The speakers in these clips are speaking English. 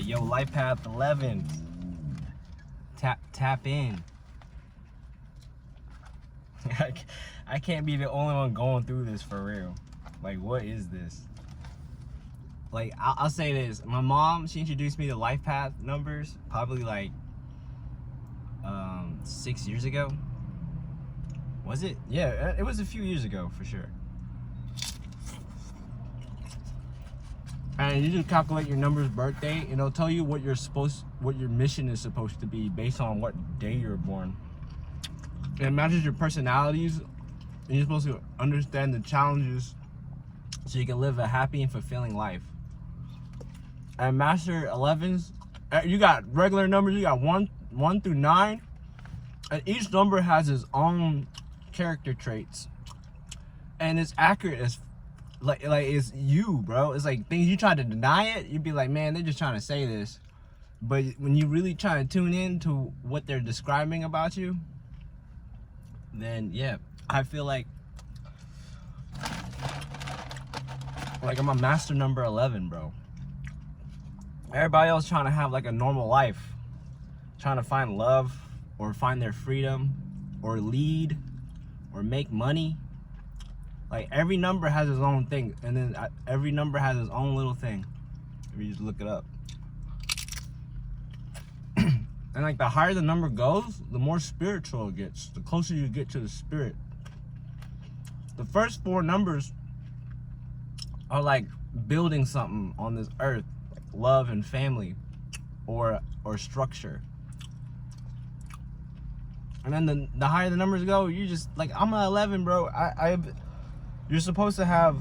Yo, life path 11. Tap in. I can't be the only one going through this for real. Like, what is this? Like, I'll say this. My mom, she introduced me to life path numbers probably like 6 years ago. Was it? Yeah, it was a few years ago for sure. And you just calculate your number's birthday, and it'll tell you what your mission is supposed to be based on what day you're born. It matches your personalities, and you're supposed to understand the challenges so you can live a happy and fulfilling life. And Master 11s, you got regular numbers, you got 1 through 9, and each number has its own character traits. And it's accurate as like it's you, bro. It's like things you try to deny it, you'd be like, man, they're just trying to say this. But when you really try to tune in to what they're describing about you, then yeah, I feel like I'm a master number 11, bro. Everybody else trying to have like a normal life, trying to find love or find their freedom or lead or make money. Like, every number has its own thing, and then every number has its own little thing if you just look it up. And like, the higher the number goes, the more spiritual it gets, the closer you get to the spirit. The first 4 numbers are like building something on this earth, like love and family or structure. And then the higher the numbers go, you just like, I'm an 11, bro. You're supposed to have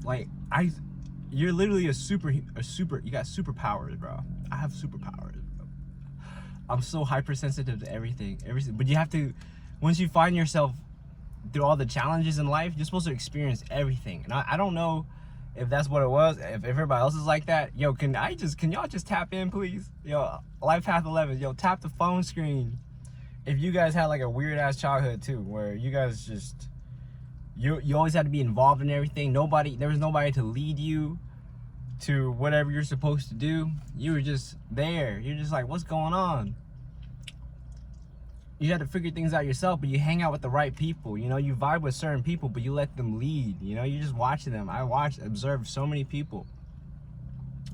like you're literally you got superpowers, bro. I have superpowers, bro. I'm so hypersensitive to everything. But you have to, once you find yourself through all the challenges in life, you're supposed to experience everything. And I don't know if that's what it was, if everybody else is like that. Yo, can y'all just tap in, please? Yo, Life Path 11, yo, tap the phone screen. If you guys had like a weird ass childhood too, where you guys just, you always had to be involved in everything. There was nobody to lead you to whatever you're supposed to do. You were just there. You're just like, what's going on? You had to figure things out yourself, but you hang out with the right people. You know, you vibe with certain people, but you let them lead. You know, you just watch them. Observe so many people.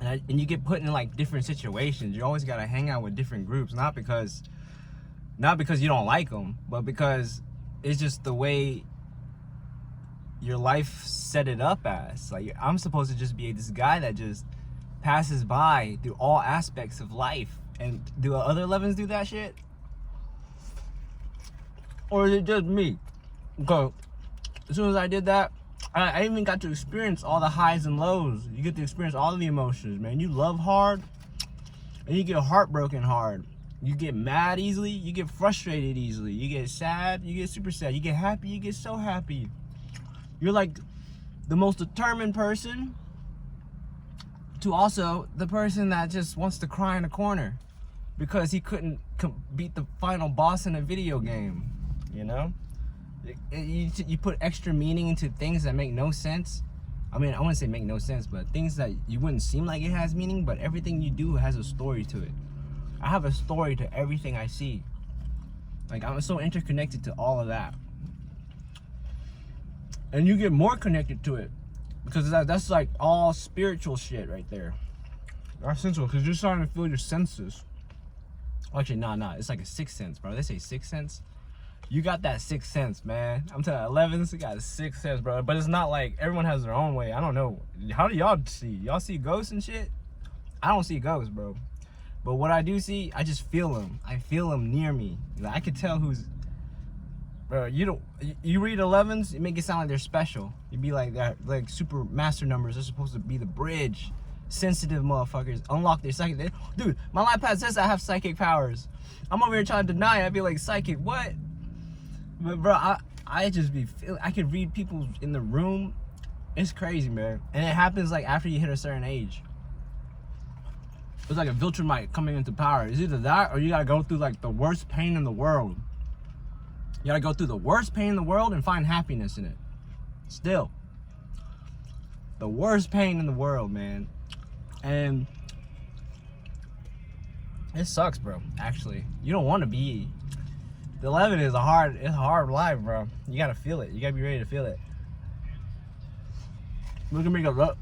And you get put in like different situations. You always got to hang out with different groups, not because you don't like them, but because it's just the way your life set it up as. Like, I'm supposed to just be this guy that just passes by through all aspects of life. And do other 11s do that shit? Or is it just me? Because as soon as I did that, I even got to experience all the highs and lows. You get to experience all of the emotions, man. You love hard, and you get heartbroken hard. You get mad easily, you get frustrated easily. You get sad, you get super sad. You get happy, you get so happy. You're like the most determined person to also the person that just wants to cry in a corner because he couldn't beat the final boss in a video game. You know, you put extra meaning into things that make no sense. I mean, I wouldn't say make no sense, but things that you wouldn't seem like it has meaning, but everything you do has a story to it. I have a story to everything I see. Like, I'm so interconnected to all of that. And you get more connected to it because that's like all spiritual shit right there. That's sensual because you're starting to feel your senses. Actually, nah, it's like a sixth sense, bro. They say sixth sense. You got that sixth sense, man. I'm telling you, 11s, you got a sixth sense, bro. But it's not like everyone has their own way. I don't know. How do y'all see? Y'all see ghosts and shit? I don't see ghosts, bro. But what I do see, I just feel them. I feel them near me. Like, I can tell who's, bro. You read 11s, it make it sound like they're special. You'd be like that, like super master numbers. They're supposed to be the bridge. Sensitive motherfuckers unlock their psychic. Dude, my life path says I have psychic powers. I'm over here trying to deny it. I'd be like, psychic, what? But bro, I just be feeling, I could read people in the room. It's crazy, man. And it happens like after you hit a certain age. It's like a Viltrumite coming into power. It's either that or you gotta go through like the worst pain in the world. You gotta go through the worst pain in the world and find happiness in it. Still. The worst pain in the world, man. And it sucks, bro. Actually, you don't want to be. The 11 is a hard life, bro. You gotta feel it. You gotta be ready to feel it. Look at me go.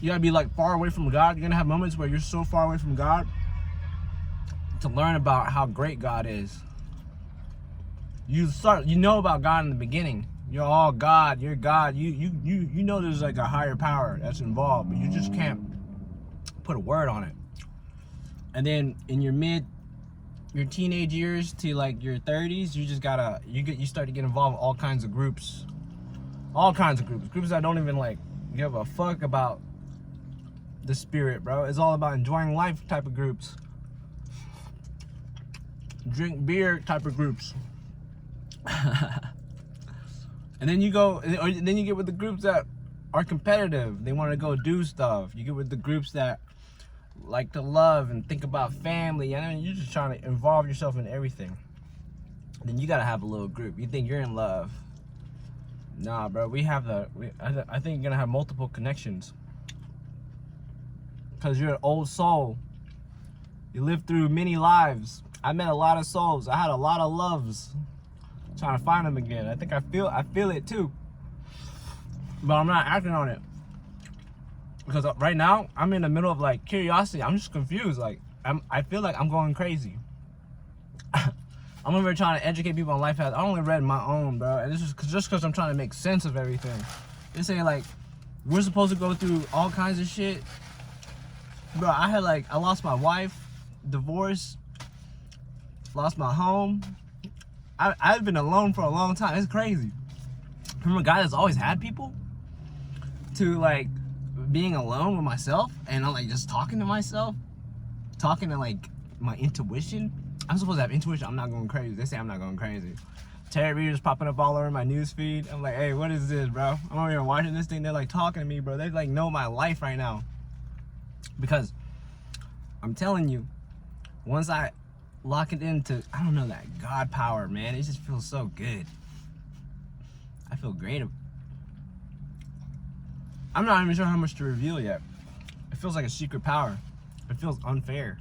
You gotta be like far away from God. You're gonna have moments where you're so far away from God to learn about how great God is. You know about God in the beginning. You're all God. You're God. You know there's like a higher power that's involved, but you just can't put a word on it. And then in your teenage years to like your 30s, you just gotta you start to get involved in all kinds of groups that don't even like give a fuck about the spirit, bro. It's all about enjoying life type of groups, drink beer type of groups. And then you get with the groups that are competitive. They want to go do stuff. You get with the groups that like to love and think about family, and then you're just trying to involve yourself in everything. Then you gotta have a little group. You think you're in love. Nah, bro, I think you're gonna have multiple connections. Because you're an old soul. You lived through many lives. I met a lot of souls. I had a lot of loves. Trying to find them again. I think I feel it too. But I'm not acting on it. Because right now, I'm in the middle of like curiosity. I'm just confused. Like, I feel like I'm going crazy. I'm over here trying to educate people on life paths. I only read my own, bro. And this is just because I'm trying to make sense of everything. They say like, we're supposed to go through all kinds of shit. Bro, I lost my wife, divorce, lost my home. I've been alone for a long time. It's crazy. From a guy that's always had people to like being alone with myself and I'm like just talking to myself, talking to like my intuition. I'm supposed to have intuition. I'm not going crazy. They say I'm not going crazy. Tarot readers popping up all over my news feed. I'm like, hey, what is this, bro? I'm over here watching this thing. They're like talking to me, bro. They like know my life right now. Because I'm telling you, once I lock it into, I don't know, that God power, man, it just feels so good. I feel great. I'm not even sure how much to reveal yet. It feels like a secret power. It feels unfair.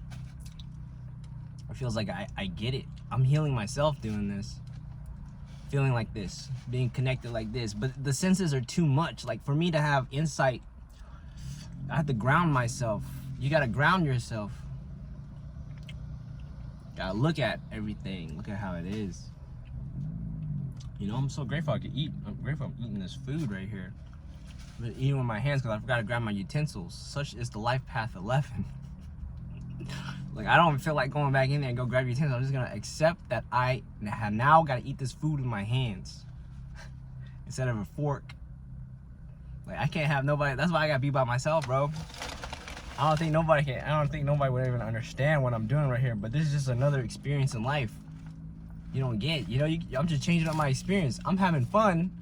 It feels like I get it. I'm healing myself doing this. Feeling like this. Being connected like this. But the senses are too much. Like for me to have insight, I have to ground myself. You gotta ground yourself. Gotta look at everything. Look at how it is. You know, I'm so grateful I could eat. I'm grateful I'm eating this food right here. I'm eating with my hands because I forgot to grab my utensils. Such is the life path 11. Like, I don't feel like going back in there and go grab utensils. I'm just gonna accept that I have now gotta eat this food with my hands instead of a fork. Like, I can't have nobody. That's why I gotta be by myself, bro. I don't think nobody would even understand what I'm doing right here. But this is just another experience in life. You don't get, you know, I'm just changing up my experience. I'm having fun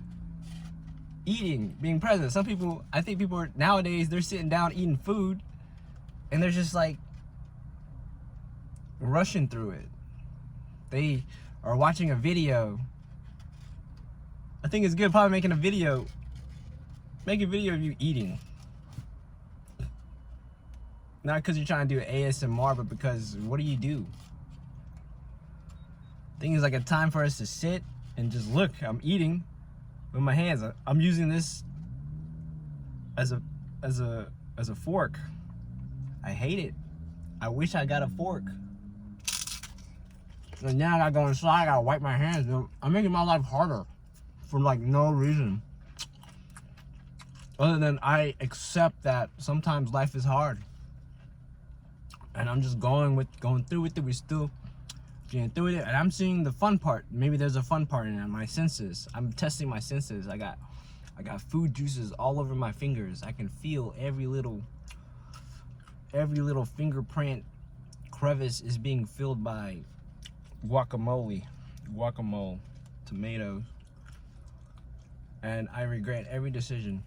eating, being present. I think people are, nowadays, they're sitting down eating food and they're just like rushing through it. They are watching a video. I think it's good probably making a video. Make a video of you eating. Not because you're trying to do ASMR, but because what do you do? I think it's like a time for us to sit and just look. I'm eating with my hands. I'm using this as a fork. I hate it. I wish I got a fork. And now I gotta go inside. I gotta wipe my hands. I'm making my life harder for like no reason. Other than I accept that sometimes life is hard. And I'm just going through with it. We're still getting through it. And I'm seeing the fun part. Maybe there's a fun part in it. My senses. I'm testing my senses. I got food juices all over my fingers. I can feel every little fingerprint crevice is being filled by guacamole, tomatoes. And I regret every decision.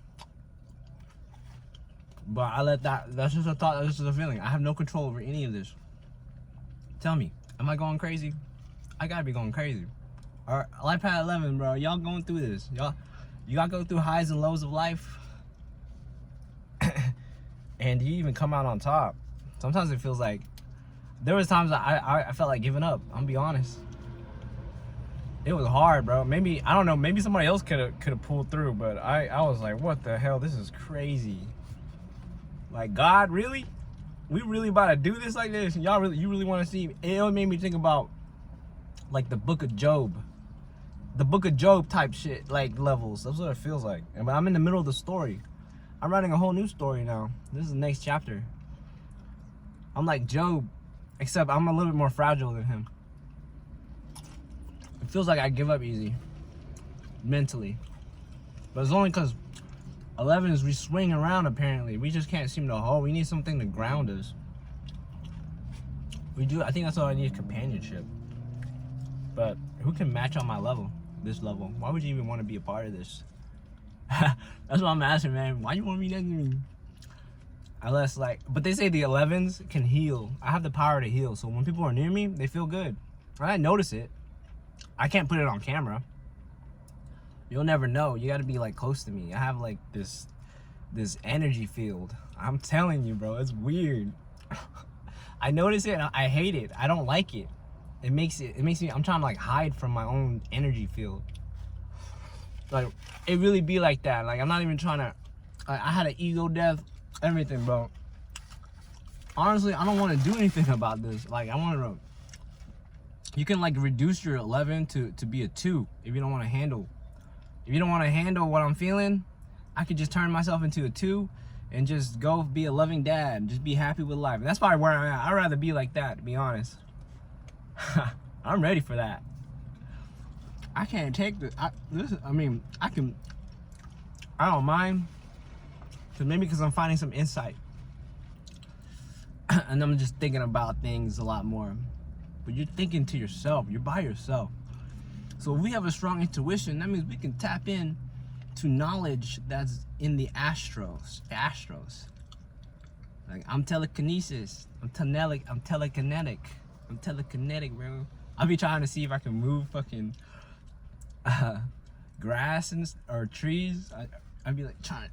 But I let that's just a thought, that's just a feeling. I have no control over any of this. Tell me, am I going crazy? I gotta be going crazy. Alright, Life Path 11, bro. Y'all going through this. You gotta go through highs and lows of life. and you even come out on top. Sometimes it feels like, there was times I felt like giving up. I'm gonna be honest. It was hard, bro. Maybe, I don't know, maybe somebody else could have pulled through, but I was like, what the hell? This is crazy. Like, God, really? We really about to do this like this? You really want to see? It made me think about like the book of Job. The book of Job type shit, like levels. That's what it feels like. And I'm in the middle of the story. I'm writing a whole new story now. This is the next chapter. I'm like Job, except I'm a little bit more fragile than him. It feels like I give up easy, mentally. But it's only because 11s, we swing around apparently. We just can't seem to hold. We need something to ground us. We do. I think that's all I need, companionship. But who can match on my level, this level? Why would you even want to be a part of this? That's what I'm asking, man. Why you want to be next to me? Unless, like, but they say the 11s can heal. I have the power to heal. So when people are near me, they feel good. I notice it. I can't put it on camera. You'll never know. You got to be like close to me. I have like this energy field. I'm telling you, bro, it's weird. I notice it and I hate it. I don't like it. It makes me, I'm trying to like hide from my own energy field. Like, it really be like that. Like, I'm not even trying to, I had an ego death, everything, bro. Honestly, I don't want to do anything about this. Like, I want to, you can like reduce your 11 to be a 2 if you don't want to handle. If you don't want to handle what I'm feeling, I could just turn myself into a 2 and just go be a loving dad and just be happy with life. And that's probably where I'm at. I'd rather be like that, to be honest. I'm ready for that. I can't take this. I don't mind. Cause maybe because I'm finding some insight. And I'm just thinking about things a lot more. But you're thinking to yourself. You're by yourself. So if we have a strong intuition, that means we can tap in to knowledge that's in the astros. Like, I'm telekinesis. I'm telekinetic. I'm telekinetic, bro. I'll be trying to see if I can move fucking grass or trees. I'd be like trying to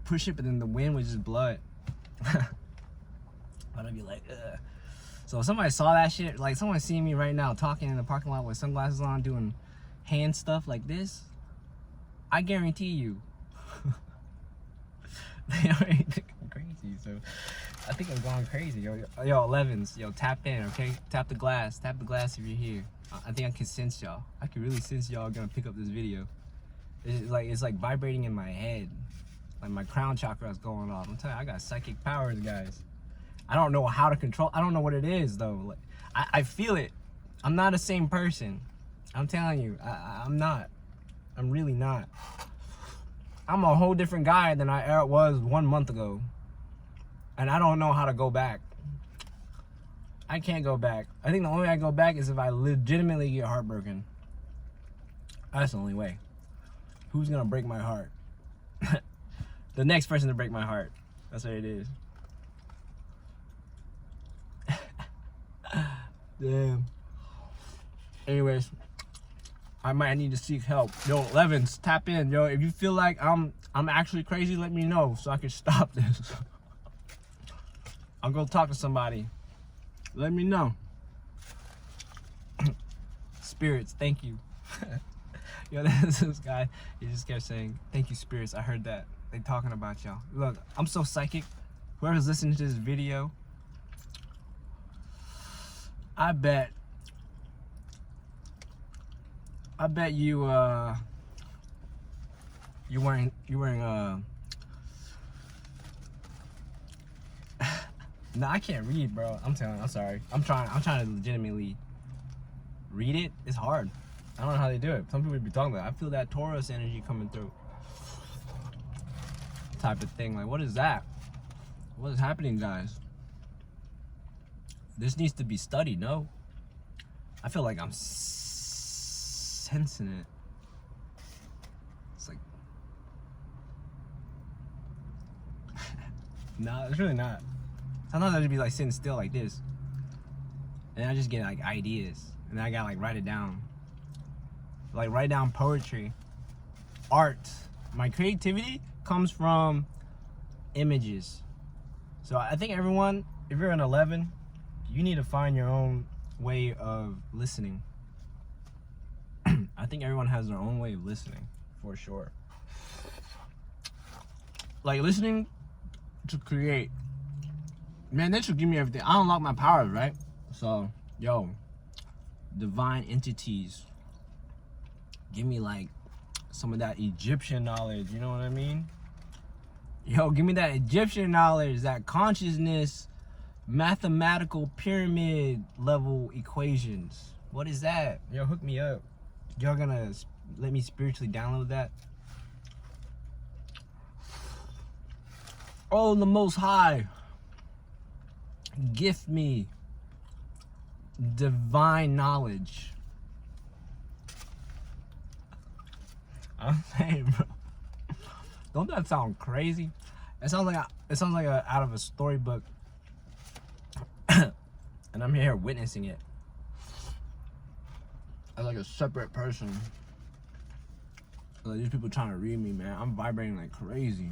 push it, but then the wind would just blow it. But I'd be like, ugh. So if somebody saw that shit, like someone seeing me right now talking in the parking lot with sunglasses on, doing hand stuff like this, I guarantee you, they already think I'm crazy. So I think I'm going crazy, yo. Yo, 11s, yo, tap in, okay? Tap the glass if you're here. I think I can sense y'all. I can really sense y'all gonna pick up this video. It's like vibrating in my head. Like my crown chakra is going off. I'm telling you, I got psychic powers, guys. I don't know how to control. I don't know what it is though. Like, I feel it. I'm not the same person. I'm telling you, I'm not. I'm really not. I'm a whole different guy than I was 1 month ago. And I don't know how to go back. I can't go back. I think the only way I go back is if I legitimately get heartbroken. That's the only way. Who's gonna break my heart? The next person to break my heart. That's what it is. Damn. Anyways, I might need to seek help. Yo, 11s, tap in. Yo, if you feel like I'm actually crazy, let me know so I can stop this. I'll go talk to somebody. Let me know. Spirits, thank you. Yo, this guy, he just kept saying, thank you, spirits. I heard that. They talking about y'all. Look, I'm so psychic. Whoever's listening to this video, I bet you you're wearing no, I can't read, bro. I'm sorry. I'm trying to legitimately read it. It's hard. I don't know how they do it. Some people be talking about it. I feel that Taurus energy coming through. Type of thing. Like, what is that? What is happening, guys? This needs to be studied, no? I feel like I'm sensing it. It's like... No, it's really not. Sometimes I just be like sitting still like this. And I just get like ideas. And then I gotta like write it down. Like write down poetry. Art. My creativity comes from images. So I think everyone, if you're an 11, you need to find your own way of listening. I think everyone has their own way of listening, for sure. Like listening to create. Man, they should give me everything. I unlock my powers, right? So, yo, divine entities, give me like some of that Egyptian knowledge, you know what I mean? Yo, give me that Egyptian knowledge, that consciousness, mathematical pyramid level equations. What is that? Yo, hook me up. Y'all gonna let me spiritually download that? Oh, the Most High, gift me divine knowledge. I'm saying, bro. Don't that sound crazy? It sounds like out of a storybook, and I'm here witnessing it as like a separate person. Like these people trying to read me, man. I'm vibrating like crazy.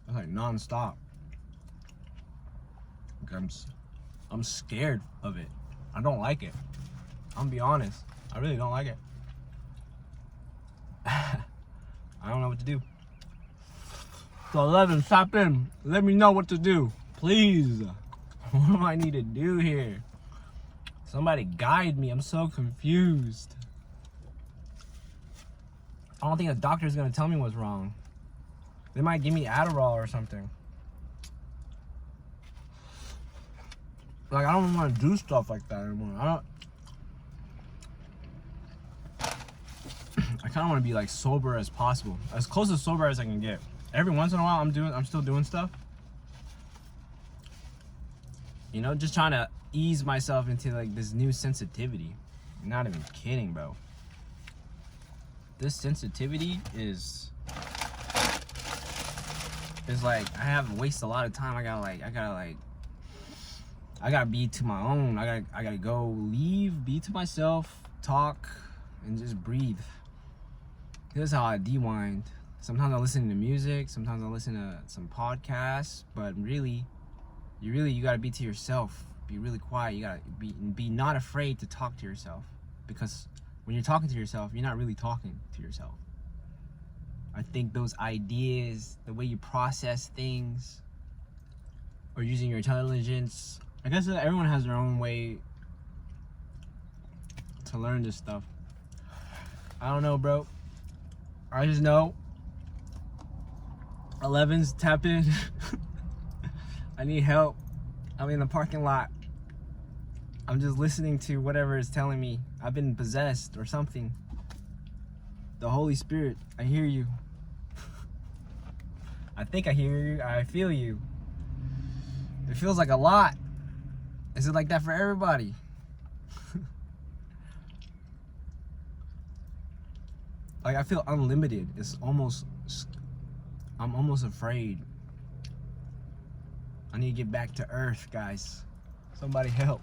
It's like non-stop. Like I'm scared of it. I don't like it. I'm gonna be honest. I really don't like it. I don't know what to do. So 11, stop in. Let me know what to do, please. What do I need to do here? Somebody guide me. I'm so confused. I don't think a doctor's gonna tell me what's wrong. They might give me Adderall or something. Like, I don't want to do stuff like that anymore. I kind of want to be like sober as possible, as close to sober as I can get. Every once in a while, I'm still doing stuff. You know, just trying to ease myself into like this new sensitivity. I'm not even kidding, bro. This sensitivity is like I have wasted a lot of time. I gotta be to my own. I gotta go leave, be to myself, talk, and just breathe. This is how I de-wind. Sometimes I listen to music, sometimes I listen to some podcasts, but really, you gotta be to yourself. Be really quiet. You gotta be not afraid to talk to yourself, because when you're talking to yourself, you're not really talking to yourself. I think those ideas, the way you process things, or using your intelligence, I guess everyone has their own way to learn this stuff. I don't know, bro. I just know 11's tap in. I need help. I'm in the parking lot. I'm just listening to whatever is telling me. I've been possessed or something. The Holy Spirit, I hear you. I think I hear you. I feel you. It feels like a lot. Is it like that for everybody? Like I feel unlimited. I'm almost afraid. I need to get back to Earth, guys. Somebody help.